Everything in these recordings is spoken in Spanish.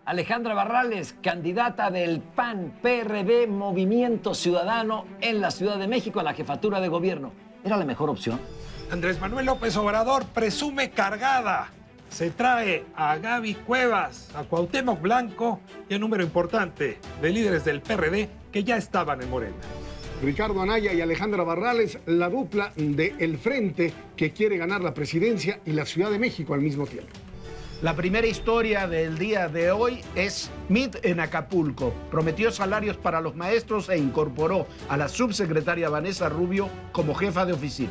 Alejandra Barrales, candidata del PAN, PRD, Movimiento Ciudadano en la Ciudad de México a la jefatura de gobierno. ¿Era la mejor opción? Andrés Manuel López Obrador presume cargada. Se trae a Gaby Cuevas, a Cuauhtémoc Blanco y a un número importante de líderes del PRD que ya estaban en Morena. Ricardo Anaya y Alejandra Barrales, la dupla de El Frente que quiere ganar la presidencia y la Ciudad de México al mismo tiempo. La primera historia del día de hoy es MIT en Acapulco. Prometió salarios para los maestros e incorporó a la subsecretaria Vanessa Rubio como jefa de oficina.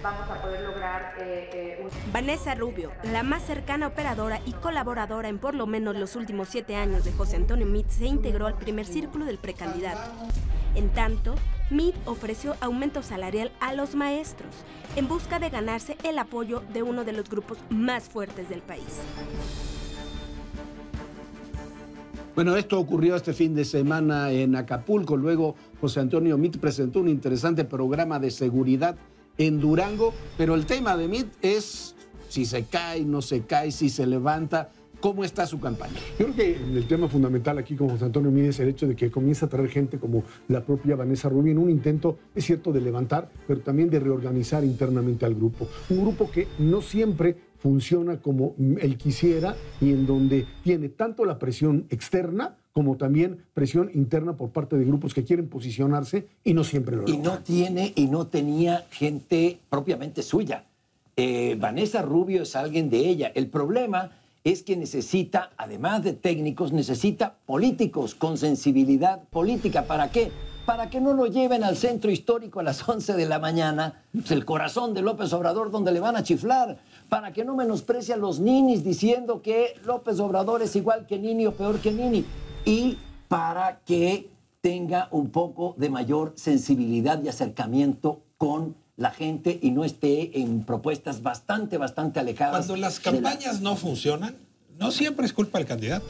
Vamos a poder lograr Vanessa Rubio, la más cercana operadora y colaboradora en por lo menos los últimos 7 años de José Antonio Meade, se integró al primer círculo del precandidato. En tanto, Meade ofreció aumento salarial a los maestros, en busca de ganarse el apoyo de uno de los grupos más fuertes del país. Bueno, esto ocurrió este fin de semana en Acapulco. Luego José Antonio Meade presentó un interesante programa de seguridad en Durango, pero el tema de Meade es si se cae, no se cae, si se levanta. ¿Cómo está su campaña? Yo creo que el tema fundamental aquí con José Antonio Meade es el hecho de que comienza a traer gente como la propia Vanessa Rubio en un intento, es cierto, de levantar, pero también de reorganizar internamente al grupo. Un grupo que no siempre funciona como él quisiera y en donde tiene tanto la presión externa como también presión interna por parte de grupos que quieren posicionarse y no siempre lo logran. Y no tenía gente propiamente suya. Vanessa Rubio es alguien de ella. El problema es que necesita, además de técnicos, necesita políticos con sensibilidad política. ¿Para qué? Para que no lo lleven al centro histórico a las 11 de la mañana, pues el corazón de López Obrador, donde le van a chiflar. Para que no menosprecie a los ninis diciendo que López Obrador es igual que Nini o peor que Nini. Y para que tenga un poco de mayor sensibilidad y acercamiento con la gente y no esté en propuestas bastante alejadas. Cuando las campañas no funcionan, no siempre es culpa del candidato.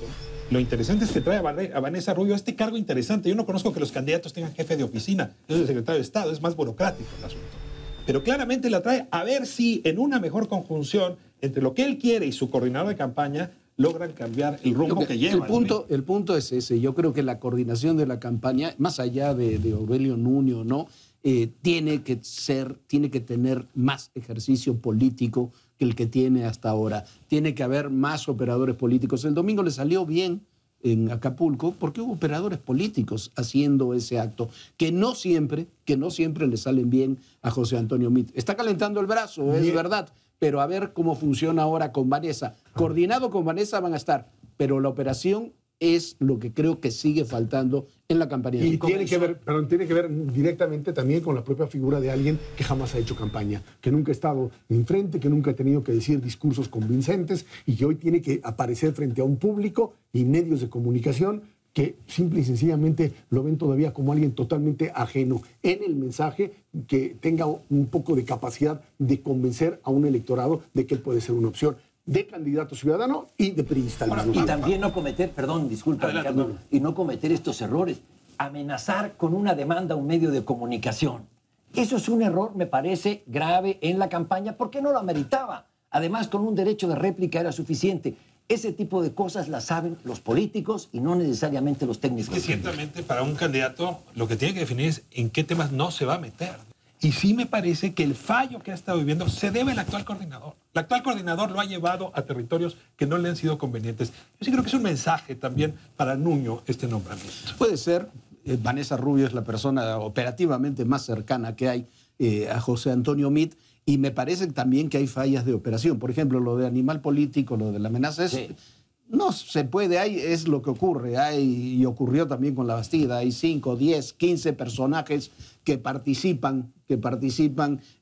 Lo interesante es que trae a Vanessa Rubio a este cargo interesante. Yo no conozco que los candidatos tengan jefe de oficina. Es el secretario de Estado, es más burocrático el asunto. Pero claramente la trae a ver si en una mejor conjunción entre lo que él quiere y su coordinador de campaña logran cambiar el rumbo que lleva. El punto es ese. Yo creo que la coordinación de la campaña, más allá de Aurelio Nuño, ¿no? Tiene que tener más ejercicio político que el que tiene hasta ahora. Tiene que haber más operadores políticos. El domingo le salió bien en Acapulco porque hubo operadores políticos haciendo ese acto que no siempre le salen bien a José Antonio Meade. Está calentando el brazo, es verdad, pero a ver cómo funciona ahora con Vanessa. Coordinado con Vanessa van a estar, pero la operación es lo que creo que sigue faltando en la campaña. Y tiene que ver directamente también con la propia figura de alguien que jamás ha hecho campaña, que nunca ha estado enfrente, que nunca ha tenido que decir discursos convincentes y que hoy tiene que aparecer frente a un público y medios de comunicación que simple y sencillamente lo ven todavía como alguien totalmente ajeno en el mensaje, que tenga un poco de capacidad de convencer a un electorado de que él puede ser una opción de candidato ciudadano y de priista. Y también no cometer, perdón, disculpa, Ricardo, y no cometer estos errores. Amenazar con una demanda a un medio de comunicación. Eso es un error, me parece, grave en la campaña, porque no lo ameritaba. Además, con un derecho de réplica era suficiente. Ese tipo de cosas las saben los políticos y no necesariamente los técnicos. Es que ciertamente para un candidato lo que tiene que definir es en qué temas no se va a meter. Y sí me parece que el fallo que ha estado viviendo se debe al actual coordinador. El actual coordinador lo ha llevado a territorios que no le han sido convenientes. Yo sí creo que es un mensaje también para Nuño este nombramiento. Puede ser. Vanessa Rubio es la persona operativamente más cercana que hay a José Antonio Meade Y me parece también que hay fallas de operación. Por ejemplo, lo de animal político, lo de la amenaza, Sí. no se puede, es lo que ocurre. Y ocurrió también con la Bastida. Hay 5, 10, 15 personajes que participan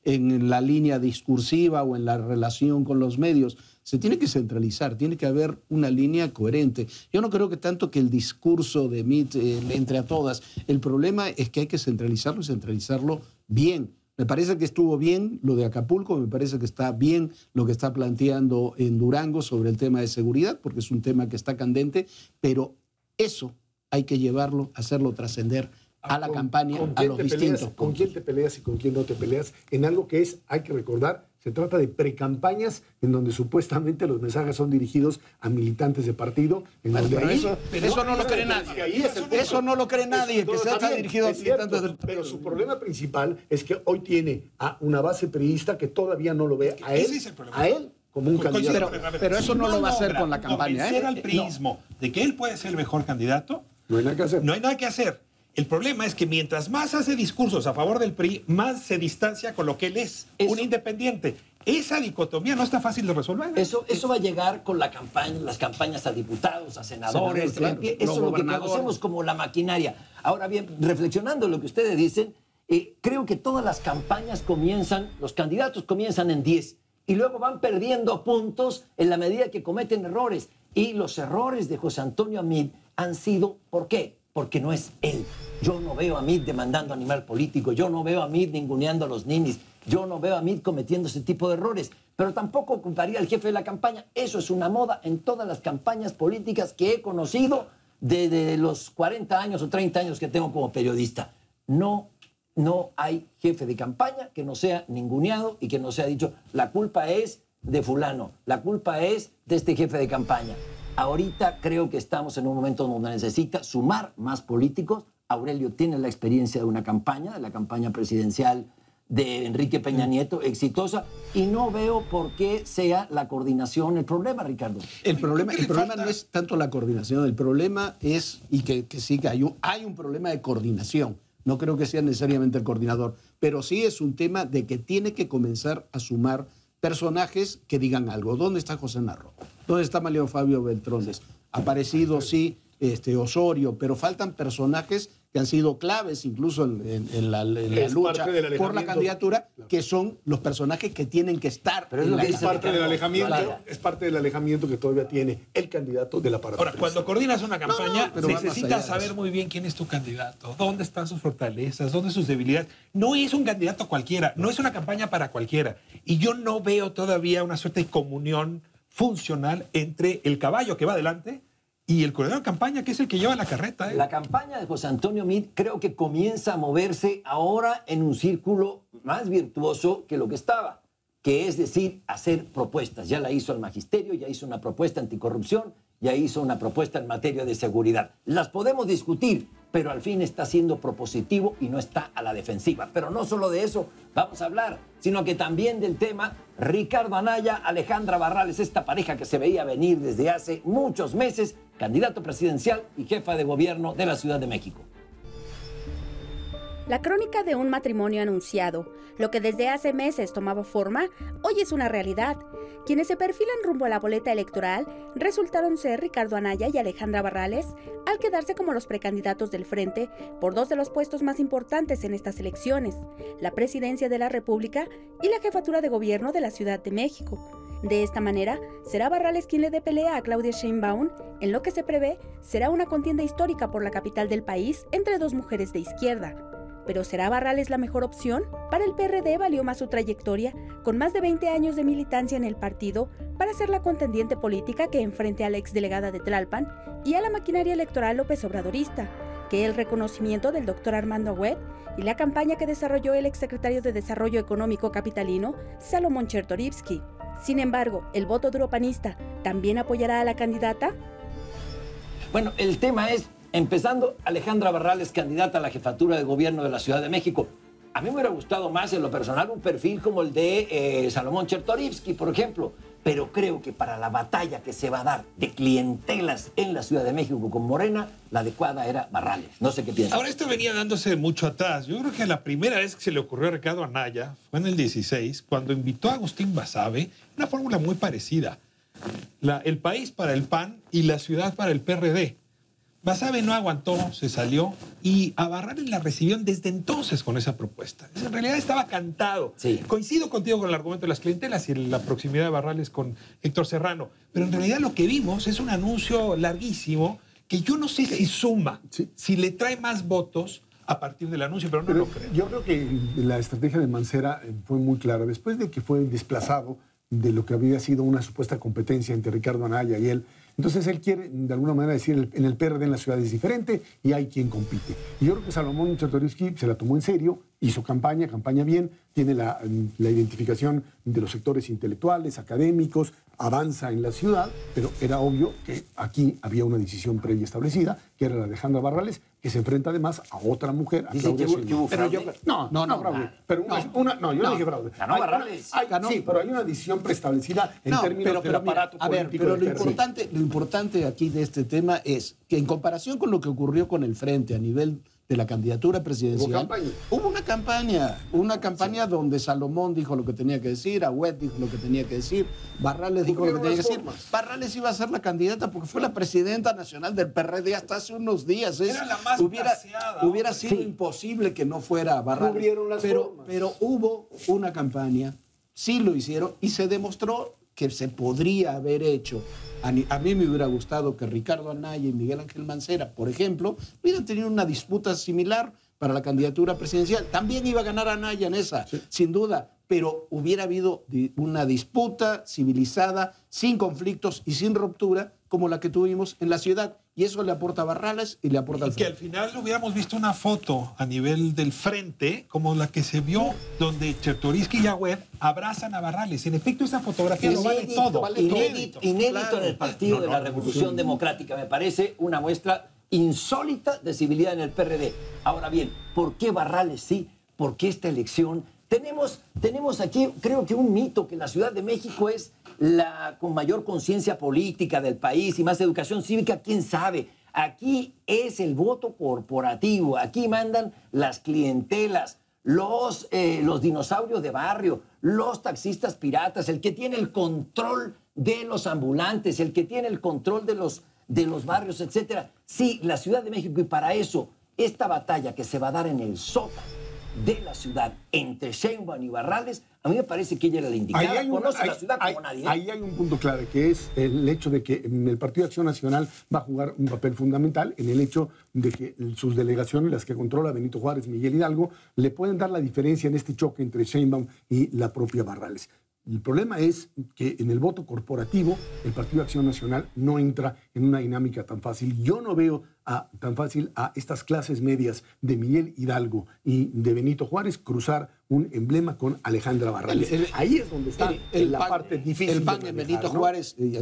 en la línea discursiva o en la relación con los medios. Se tiene que centralizar, tiene que haber una línea coherente. Yo no creo que tanto que el discurso de Meade le entre a todas. El problema es que hay que centralizarlo y centralizarlo bien. Me parece que estuvo bien lo de Acapulco, me parece que está bien lo que está planteando en Durango sobre el tema de seguridad, porque es un tema que está candente, pero eso hay que llevarlo, hacerlo trascender a la campaña, a los distintos. ¿Con quién te peleas y con quién no te peleas? En algo que es, hay que recordar, se trata de precampañas en donde supuestamente los mensajes son dirigidos a militantes de partido. Pero eso no lo cree nadie. Eso no lo cree nadie, que sea dirigido a militantes del partido. Pero su problema principal es que hoy tiene a una base priista que todavía no lo ve a él como un candidato. Pero eso no lo va a hacer con la campaña. Convencer al priismo de que él puede ser el mejor candidato, No hay nada que hacer. no hay nada que hacer. El problema es que mientras más hace discursos a favor del PRI, más se distancia con lo que él es, un independiente. Esa dicotomía no está fácil de resolver. Eso va a llegar con la campaña, las campañas a diputados, a senadores. Claro. Eso es lo que conocemos como la maquinaria. Ahora bien, reflexionando en lo que ustedes dicen, creo que todas las campañas comienzan, los candidatos comienzan en 10 y luego van perdiendo puntos en la medida que cometen errores. Y los errores de José Antonio Meade han sido, ¿por qué? Porque no es él. Yo no veo a Meade demandando animal político, yo no veo a Meade ninguneando a los ninis, yo no veo a Meade cometiendo ese tipo de errores, pero tampoco ocuparía al jefe de la campaña. Eso es una moda en todas las campañas políticas que he conocido desde los 40 años o 30 años que tengo como periodista. No hay jefe de campaña que no sea ninguneado y que no sea dicho, la culpa es de fulano, la culpa es de este jefe de campaña. Ahorita creo que estamos en un momento donde necesita sumar más políticos. Aurelio tiene la experiencia de una campaña, de la campaña presidencial de Enrique Peña Nieto, exitosa, y no veo por qué sea la coordinación el problema, Ricardo. El problema no es tanto la coordinación, el problema es, y que sí que hay un problema de coordinación. No creo que sea necesariamente el coordinador, pero sí es un tema de que tiene que comenzar a sumar personajes que digan algo. ¿Dónde está José Narro? ¿Dónde está Mario Fabio Beltrones? Aparecido, sí, Osorio, pero faltan personajes que han sido claves incluso en la lucha por la candidatura, que son los personajes que tienen que estar. Pero es lo que Es parte del alejamiento, es parte del alejamiento que todavía tiene el candidato del aparato. Ahora, cuando coordinas una campaña, pero va más allá necesitas de saber eso. muy bien quién es tu candidato, dónde están sus fortalezas, dónde sus debilidades. No es un candidato cualquiera, no es una campaña para cualquiera. Y yo no veo todavía una suerte de comunión funcional entre el caballo que va adelante y el coordinador de campaña, que es el que lleva la carreta. La campaña de José Antonio Meade creo que comienza a moverse ahora en un círculo más virtuoso que lo que estaba, que es decir, hacer propuestas. Ya la hizo el magisterio, ya hizo una propuesta anticorrupción, ya hizo una propuesta en materia de seguridad. Las podemos discutir, pero al fin está siendo propositivo y no está a la defensiva. Pero no solo de eso vamos a hablar, sino que también del tema Ricardo Anaya, Alejandra Barrales, esta pareja que se veía venir desde hace muchos meses, candidato presidencial y jefa de gobierno de la Ciudad de México. La crónica de un matrimonio anunciado, lo que desde hace meses tomaba forma, hoy es una realidad. Quienes se perfilan rumbo a la boleta electoral resultaron ser Ricardo Anaya y Alejandra Barrales, al quedarse como los precandidatos del Frente por dos de los puestos más importantes en estas elecciones, la presidencia de la República y la jefatura de gobierno de la Ciudad de México. De esta manera, será Barrales quien le dé pelea a Claudia Sheinbaum, en lo que se prevé será una contienda histórica por la capital del país entre dos mujeres de izquierda. ¿Pero será Barrales la mejor opción? Para el PRD valió más su trayectoria, con más de 20 años de militancia en el partido, para ser la contendiente política que enfrente a la exdelegada de Tlalpan y a la maquinaria electoral López Obradorista, que el reconocimiento del doctor Armando Agüed y la campaña que desarrolló el exsecretario de Desarrollo Económico capitalino, Salomón Chertorivsky. Sin embargo, ¿el voto duro panista también apoyará a la candidata? Bueno, el tema es, empezando, Alejandra Barrales, candidata a la jefatura de gobierno de la Ciudad de México. A mí me hubiera gustado más, en lo personal, un perfil como el de Salomón Chertorivsky, por ejemplo, pero creo que para la batalla que se va a dar de clientelas en la Ciudad de México con Morena, la adecuada era Barrales. No sé qué piensas. Ahora, esto venía dándose mucho atrás. Yo creo que la primera vez que se le ocurrió a Ricardo Anaya fue en el 16, cuando invitó a Agustín Basabe, una fórmula muy parecida. El país para el PAN y la ciudad para el PRD. Basabe no aguantó, se salió y a Barrales la recibieron desde entonces con esa propuesta. En realidad estaba cantado. Sí. Coincido contigo con el argumento de las clientelas y la proximidad de Barrales con Héctor Serrano, pero en realidad lo que vimos es un anuncio larguísimo que yo no sé si suma, si le trae más votos a partir del anuncio, pero no lo creo. Yo creo que la estrategia de Mancera fue muy clara. Después de que fue desplazado de lo que había sido una supuesta competencia entre Ricardo Anaya y él, entonces él quiere, de alguna manera, decir, en el PRD en la ciudad es diferente y hay quien compite. Y yo creo que Salomón Chertorivsky se la tomó en serio, hizo campaña bien, tiene la identificación de los sectores intelectuales, académicos, avanza en la ciudad, pero era obvio que aquí había una decisión previa establecida, que era la de Alejandra Barrales, que se enfrenta además a otra mujer, a Claudia Sheinbaum. Pero yo, no, fraude. Pero yo no dije fraude. Ganó Barrales. Sí, pero hay una decisión preestablecida en términos del aparato político. Pero lo importante aquí de este tema es que en comparación con lo que ocurrió con el Frente a nivel de la candidatura presidencial, hubo una campaña donde Salomón dijo lo que tenía que decir, Agüed dijo lo que tenía que decir, Barrales dijo lo que tenía que decir. Barrales iba a ser la candidata porque fue la presidenta nacional del PRD hasta hace unos días. Era la más hubiera sido imposible que no fuera Barrales. Pero hubo una campaña, sí lo hicieron y se demostró que se podría haber hecho. A mí me hubiera gustado que Ricardo Anaya y Miguel Ángel Mancera, por ejemplo, hubieran tenido una disputa similar para la candidatura presidencial. También iba a ganar Anaya en esa, sin duda, pero hubiera habido una disputa civilizada, sin conflictos y sin ruptura, como la que tuvimos en la ciudad. Y eso le aporta a Barrales y le aporta al Frente. Que al final hubiéramos visto una foto a nivel del Frente, como la que se vio, donde Chertorivsky y Agüed abrazan a Barrales. En efecto, esa fotografía lo vale todo. Inédito en el Partido de la Revolución Democrática. Me parece una muestra insólita de civilidad en el PRD. Ahora bien, ¿por qué Barrales sí? ¿Por qué esta elección? Tenemos aquí, creo que un mito, que la Ciudad de México es la con mayor conciencia política del país y más educación cívica, quién sabe. Aquí es el voto corporativo, aquí mandan las clientelas, los dinosaurios de barrio, los taxistas piratas, el que tiene el control de los ambulantes, el que tiene el control de los barrios, etcétera. Sí, la Ciudad de México, y para eso, esta batalla que se va a dar en el sótano de la ciudad entre Sheinbaum y Barrales, a mí me parece que ella era la indicada. Conoce la ciudad como nadie. Ahí hay un punto clave, que es el hecho de que el Partido de Acción Nacional va a jugar un papel fundamental en el hecho de que sus delegaciones, las que controla Benito Juárez, Miguel Hidalgo, le pueden dar la diferencia en este choque entre Sheinbaum y la propia Barrales. El problema es que en el voto corporativo el Partido de Acción Nacional no entra en una dinámica tan fácil. Yo no veo tan fácil a estas clases medias de Miguel Hidalgo y de Benito Juárez cruzar un emblema con Alejandra Barrales. Ahí es donde está la parte difícil. El PAN en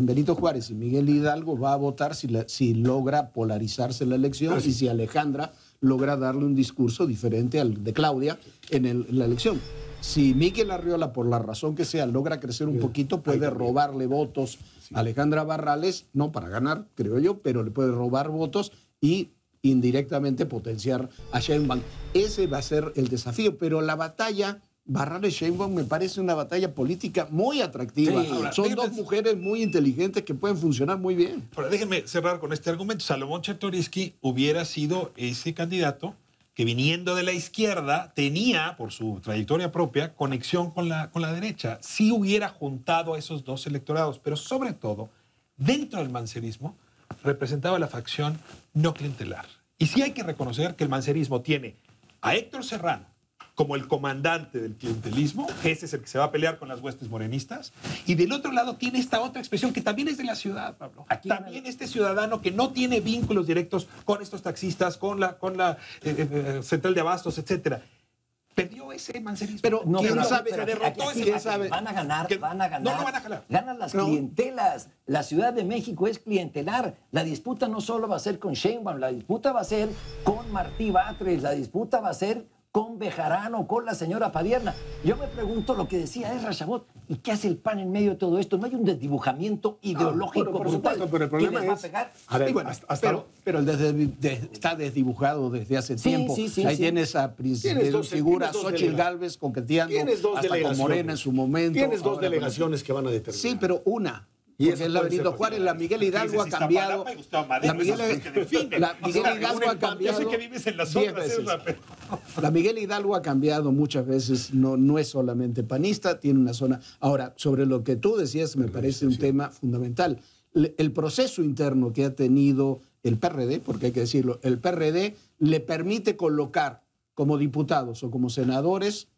Benito Juárez y Miguel Hidalgo va a votar si logra polarizarse la elección y si Alejandra logra darle un discurso diferente al de Claudia en la elección. Si Miquel Arriola, por la razón que sea, logra crecer un poquito, puede robarle votos a Alejandra Barrales, no para ganar, creo yo, pero le puede robar votos y indirectamente potenciar a Sheinbaum. Ese va a ser el desafío, pero la batalla Barrales-Sheinbaum me parece una batalla política muy atractiva. Sí. Son dos mujeres muy inteligentes que pueden funcionar muy bien. Ahora, déjenme cerrar con este argumento. Salomón Chertorivsky hubiera sido ese candidato que, viniendo de la izquierda, tenía, por su trayectoria propia, conexión con la derecha. Sí hubiera juntado a esos dos electorados, pero sobre todo, dentro del mancerismo, representaba la facción no clientelar. Y sí hay que reconocer que el mancerismo tiene a Héctor Serrano como el comandante del clientelismo, ese es el que se va a pelear con las huestes morenistas, y del otro lado tiene esta otra expresión que también es de la ciudad, Pablo. También este ciudadano que no tiene vínculos directos con estos taxistas, con la central de abastos, etcétera. Perdió ese mancerismo. Pero no, ¿quién pero sabe? Pero ¿Quién sabe? Van a ganar. No lo van a jalar. Ganan las clientelas. La Ciudad de México es clientelar. La disputa no solo va a ser con Sheinbaum, la disputa va a ser con Martí Batres, la disputa va a ser con Bejarano, con la señora Padierna. Yo me pregunto lo que decía Ezra Chabot, ¿y qué hace el PAN en medio de todo esto? ¿No hay un desdibujamiento ideológico por brutal supuesto, pero el problema que les va a es... pegar? A ver, Y bueno, pero está desdibujado desde hace tiempo. Ahí tienes a figura Xóchitl Gálvez coqueteando hasta con Morena en su momento. Tienes dos delegaciones que van a determinar. Sí, pero una. Y Porque la Benito Juárez, la Miguel Hidalgo ha cambiado. La Miguel Hidalgo ha cambiado. Yo sé que vives en las 10 otras, veces. pero... La Miguel Hidalgo ha cambiado muchas veces, no es solamente panista, tiene una zona. Ahora, sobre lo que tú decías, me parece un tema fundamental. El proceso interno que ha tenido el PRD, porque hay que decirlo, el PRD le permite colocar como diputados o como senadores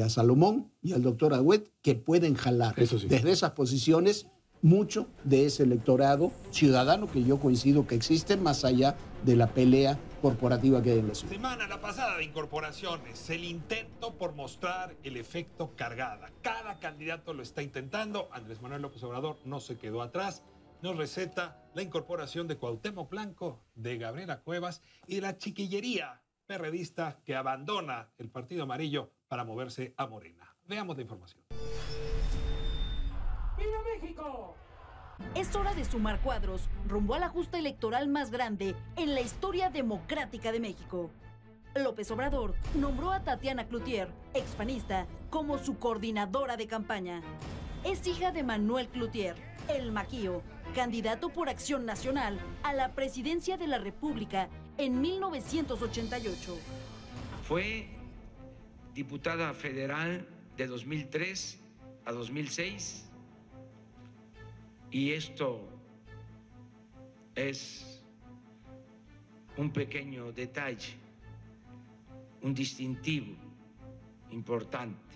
a Salomón y al doctor Agüet, que pueden jalar desde esas posiciones mucho de ese electorado ciudadano que yo coincido que existe más allá de la pelea corporativa que hay en la ciudad. Semana la pasada de incorporaciones, el intento por mostrar el efecto cargada. Cada candidato lo está intentando. Andrés Manuel López Obrador no se quedó atrás. Nos receta la incorporación de Cuauhtémoc Blanco, de Gabriela Cuevas y de la chiquillería perredista que abandona el Partido Amarillo para moverse a Morena. Veamos la información. ¡Viva México! Es hora de sumar cuadros rumbo a la justa electoral más grande en la historia democrática de México. López Obrador nombró a Tatiana Cloutier, expanista, como su coordinadora de campaña. Es hija de Manuel Cloutier, el Maquío, candidato por Acción Nacional a la presidencia de la República en 1988. Fue diputada federal de 2003 a 2006. Y esto es un pequeño detalle, un distintivo importante.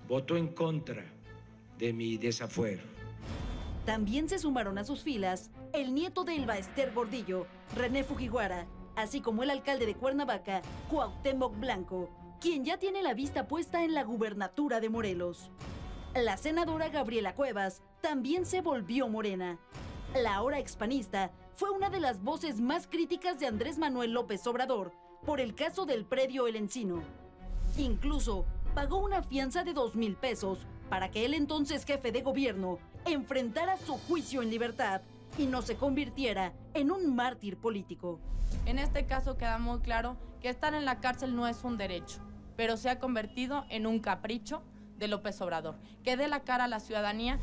Votó en contra de mi desafuero. También se sumaron a sus filas el nieto de Elba Ester Gordillo, René Fujiwara, así como el alcalde de Cuernavaca, Cuauhtémoc Blanco, quien ya tiene la vista puesta en la gubernatura de Morelos. La senadora Gabriela Cuevas también se volvió morena. La ahora expanista fue una de las voces más críticas de Andrés Manuel López Obrador por el caso del predio El Encino. Incluso pagó una fianza de 2,000 pesos para que el entonces jefe de gobierno enfrentara su juicio en libertad y no se convirtiera en un mártir político. En este caso queda muy claro que estar en la cárcel no es un derecho, pero se ha convertido en un capricho de López Obrador, que dé la cara a la ciudadanía.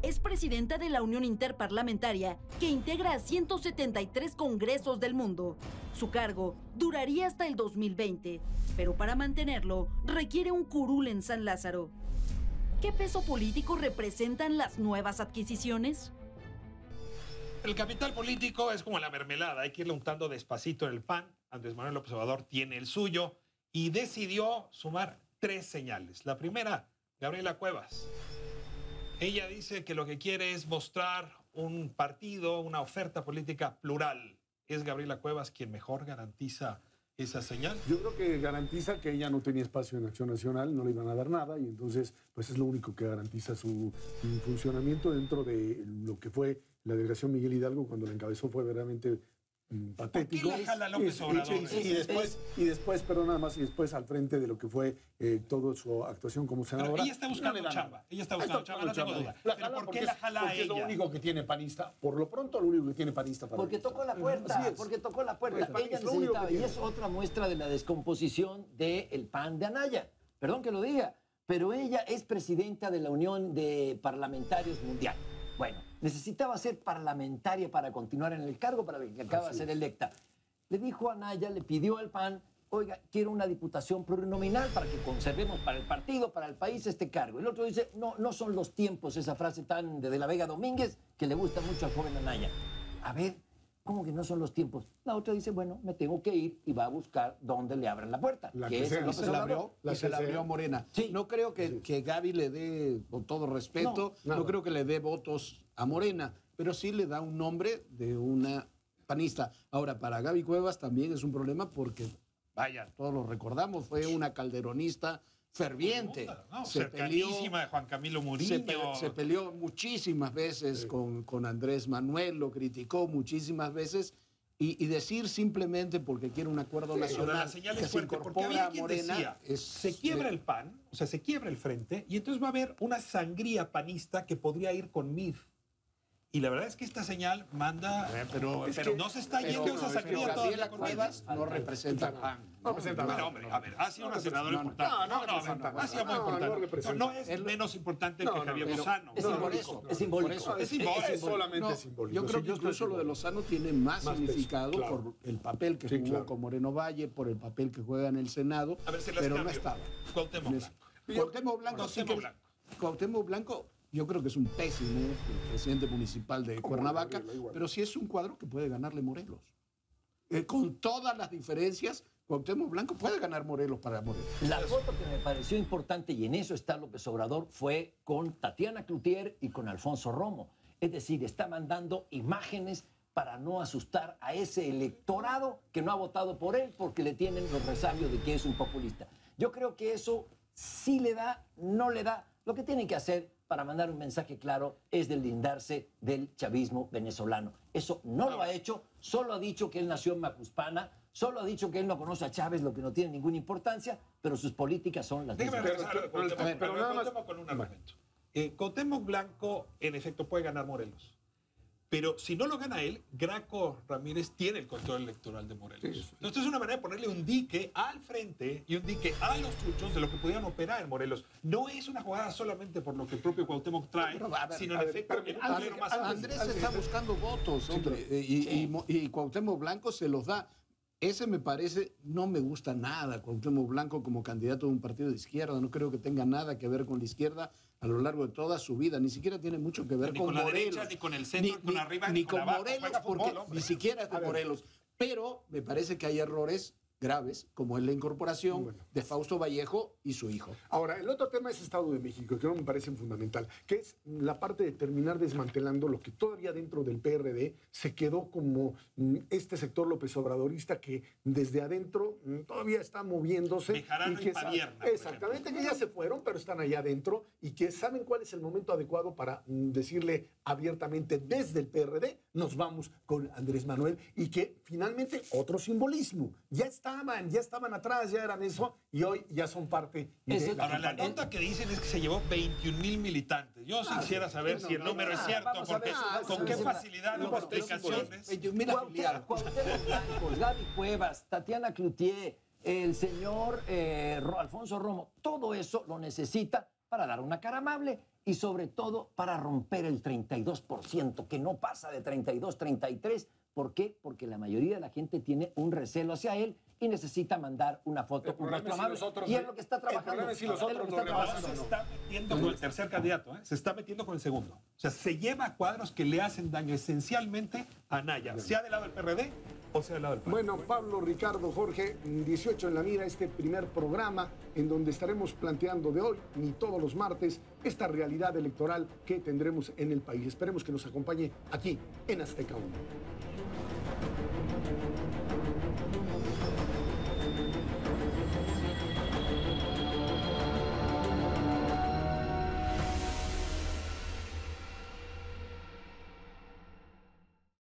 Es presidenta de la Unión Interparlamentaria, que integra a 173 congresos del mundo. Su cargo duraría hasta el 2020, pero para mantenerlo requiere un curul en San Lázaro. ¿Qué peso político representan las nuevas adquisiciones? El capital político es como la mermelada, hay que irle untando despacito en el pan. Andrés Manuel López Obrador tiene el suyo y decidió sumar 3 señales. La primera, Gabriela Cuevas. Ella dice que lo que quiere es mostrar un partido, una oferta política plural. ¿Es Gabriela Cuevas quien mejor garantiza esa señal? Yo creo que garantiza que ella no tenía espacio en Acción Nacional, no le iban a dar nada y entonces pues es lo único que garantiza su funcionamiento dentro de lo que fue la delegación Miguel Hidalgo cuando la encabezó. Fue verdaderamente patético. ¿Por qué la jala López Obrador? Y después, pero nada más, y después al frente de lo que fue toda su actuación como senadora. Pero ella está buscando chamba. Ella está buscando chamba, no tengo duda. ¿Pero por qué la jala a ella? Porque es lo único que tiene panista. Por lo pronto, lo único que tiene panista para Porque tocó la puerta, porque tocó la puerta. Ella necesitaba, y es otra muestra de la descomposición del PAN de Anaya. Perdón que lo diga, pero ella es presidenta de la Unión de Parlamentarios Mundial. Bueno, necesitaba ser parlamentaria para continuar en el cargo para el que acaba de ser electa. Le dijo a Anaya, le pidió al PAN, oiga, quiero una diputación plurinominal para que conservemos para el partido, para el país este cargo. El otro dice, no son los tiempos, esa frase tan de la Vega Domínguez que le gusta mucho al joven Anaya. A ver, ¿cómo que no son los tiempos? La otra dice, bueno, me tengo que ir y va a buscar dónde le abran la puerta. Se la abrió a Morena. Sí. No creo que Gaby le dé, con todo respeto, no creo que le dé votos a Morena, pero sí le da un nombre de una panista. Ahora, para Gaby Cuevas también es un problema porque, vaya, todos lo recordamos, fue una calderonista ferviente. Cercanísima de Juan Camilo Murillo. Se peleó muchísimas veces con Andrés Manuel, lo criticó muchísimas veces Y decir simplemente porque quiere un acuerdo nacional la señal que es se fuerte, porque incorpora había a quien Morena decía, se quiebra el PAN, o sea, se quiebra el frente, y entonces va a haber una sangría panista que podría ir con MID. Y la verdad es que esta señal manda... Pero no se está yendo esa sangría todavía con Cuevas no representa PAN. No representa Bueno, hombre, a ver, ha sido una senadora importante. Ha sido muy importante. No es menos importante que Javier Lozano. Es simbólico. Es simbólico. Es simbólico. Es solamente simbólico. Yo creo que incluso lo de Lozano tiene más significado peso, claro. por el papel que jugó claro. con Moreno Valle, por el papel que juega en el Senado, A ver, se las pero cambio. no estaba. Cuauhtémoc Blanco. Cuauhtémoc Blanco sí que... Cuauhtémoc Blanco yo creo que es un pésimo presidente municipal de Cuernavaca, pero sí es un cuadro que puede ganarle Morelos. Con todas las diferencias, Cuauhtémoc Blanco puede ganar Morelos para Morelos. La foto que me pareció importante, y en eso está López Obrador, fue con Tatiana Cloutier y con Alfonso Romo. Es decir, está mandando imágenes para no asustar a ese electorado que no ha votado por él porque le tienen los resabios de que es un populista. Yo creo que eso sí le da, no le da. Lo que tienen que hacer para mandar un mensaje claro es deslindarse del chavismo venezolano. Eso no lo ha hecho, solo ha dicho que él nació en Macuspana, solo ha dicho que él no conoce a Chávez, lo que no tiene ninguna importancia, pero sus políticas son las Déjame mismas. regresar a Cuauhtémoc, pero nada más- con un argumento. Cuauhtémoc Blanco, en efecto, puede ganar Morelos. Pero si no lo gana él, Graco Ramírez tiene el control electoral de Morelos. Entonces es una manera de ponerle un dique al frente y un dique a los chuchos de lo que pudieran operar en Morelos. No es una jugada solamente por lo que el propio Cuauhtémoc trae, sino en efecto en un plano más amplio. Andrés está buscando votos, hombre, y Cuauhtémoc Blanco se los da. Ese me parece, no me gusta nada, Cuauhtémoc Blanco como candidato de un partido de izquierda. No creo que tenga nada que ver con la izquierda a lo largo de toda su vida. Ni siquiera tiene mucho que ver Ni con con la Morelos. derecha, ni con el centro, ni con arriba, ni ni con con abajo. Morelos, Juega porque fútbol, hombre. ni siquiera es de Morelos. Pero me parece que hay errores graves, como es la incorporación de Fausto Vallejo y su hijo. Ahora, el otro tema es Estado de México, que no me parece fundamental, que es la parte de terminar desmantelando lo que todavía dentro del PRD se quedó como este sector López Obradorista que desde adentro todavía está moviéndose. Bejarano y que Padierna, por exactamente, que ya se fueron, pero están allá adentro y que saben cuál es el momento adecuado para decirle abiertamente desde el PRD, nos vamos con Andrés Manuel, y que finalmente otro simbolismo. Ya estaban atrás, ya eran eso, y hoy ya son parte de Ahora, la nota que dicen es que se llevó 21,000 militantes. Yo sí quisiera saber si el número es cierto, vamos a porque ver, con qué facilidad hubo explicaciones. Cuauhtémoc Blanco, Gaby Cuevas, Tatiana Cloutier, el señor Alfonso Romo, todo eso lo necesita para dar una cara amable y sobre todo para romper el 32%, que no pasa de 32, 33. ¿Por qué? Porque la mayoría de la gente tiene un recelo hacia él y necesita mandar una foto, un rostro amable. Y es lo que está trabajando. No se está metiendo con el tercer candidato, se está metiendo con el segundo. O sea, se lleva a cuadros que le hacen daño esencialmente a Anaya, sea del lado del PRD o sea del lado del PAN. Bueno, Pablo, Ricardo, Jorge, 18 en la mira, este primer programa en donde estaremos planteando de hoy, ni todos los martes, esta realidad electoral que tendremos en el país. Esperemos que nos acompañe aquí en Azteca 1.